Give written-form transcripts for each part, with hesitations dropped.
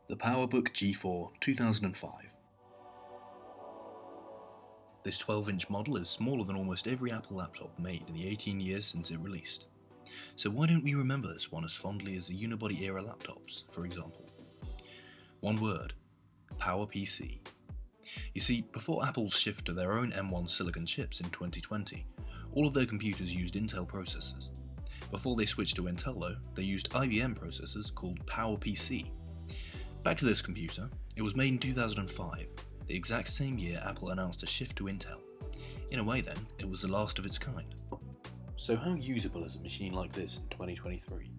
The PowerBook G4 2005. This 12-inch model is smaller than almost every Apple laptop made in the 18 years since it released. So why don't we remember this one as fondly as the Unibody era laptops, for example? One word: PowerPC. You see, before Apple's shift to their own M1 silicon chips in 2020, all of their computers used Intel processors. Before they switched to Intel though, they used IBM processors called PowerPC. Back to this computer. It was made in 2005, the exact same year Apple announced a shift to Intel. In a way then, it was the last of its kind. So how usable is a machine like this in 2023?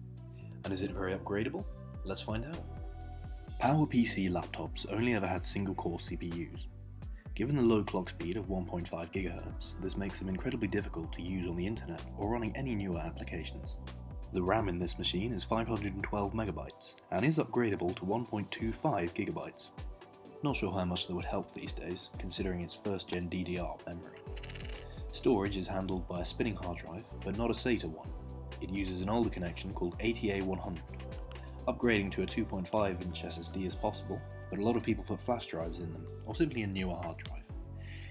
And is it very upgradable? Let's find out. PowerPC laptops only ever had single-core CPUs. Given the low clock speed of 1.5 GHz, this makes them incredibly difficult to use on the internet or running any newer applications. The RAM in this machine is 512 MB and is upgradable to 1.25 GB. Not sure how much that would help these days, considering its first-gen DDR memory. Storage is handled by a spinning hard drive, but not a SATA one. It uses an older connection called ATA100. Upgrading to a 2.5-inch SSD is possible, but a lot of people put flash drives in them, or simply a newer hard drive.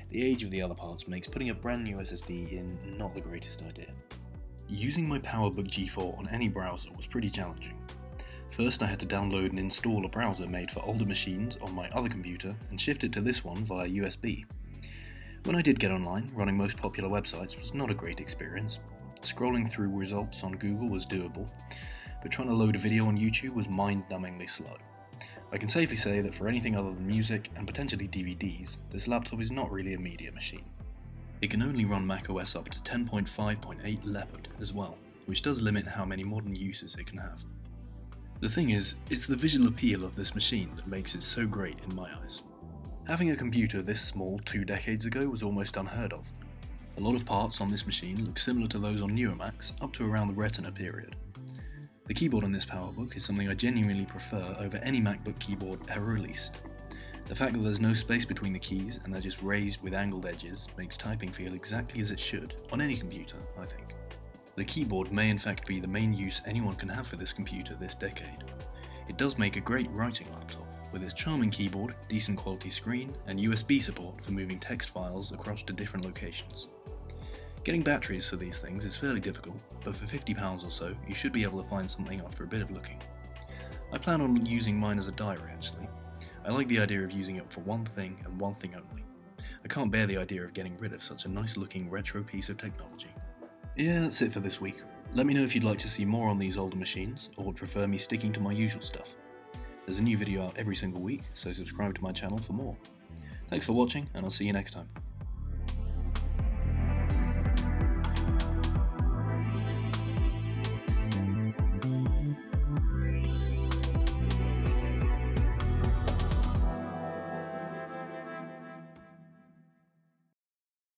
The age of the other parts makes putting a brand new SSD in not the greatest idea. Using my PowerBook G4 on any browser was pretty challenging. First I had to download and install a browser made for older machines on my other computer and shift it to this one via USB. When I did get online, running most popular websites was not a great experience. Scrolling through results on Google was doable, but trying to load a video on YouTube was mind-numbingly slow. I can safely say that for anything other than music and potentially DVDs, this laptop is not really a media machine. It can only run macOS up to 10.5.8 Leopard as well, which does limit how many modern uses it can have. The thing is, it's the visual appeal of this machine that makes it so great in my eyes. Having a computer this small 2 decades ago was almost unheard of. A lot of parts on this machine look similar to those on newer Macs up to around the Retina period. The keyboard on this PowerBook is something I genuinely prefer over any MacBook keyboard ever released. The fact that there's no space between the keys and they're just raised with angled edges makes typing feel exactly as it should on any computer, I think. The keyboard may in fact be the main use anyone can have for this computer this decade. It does make a great writing laptop, with its charming keyboard, decent quality screen, and USB support for moving text files across to different locations. Getting batteries for these things is fairly difficult, but for £50 or so you should be able to find something after a bit of looking. I plan on using mine as a diary actually. I like the idea of using it for one thing and one thing only. I can't bear the idea of getting rid of such a nice looking retro piece of technology. Yeah, that's it for this week. Let me know if you'd like to see more on these older machines, or would prefer me sticking to my usual stuff. There's a new video out every single week, so subscribe to my channel for more. Thanks for watching, and I'll see you next time.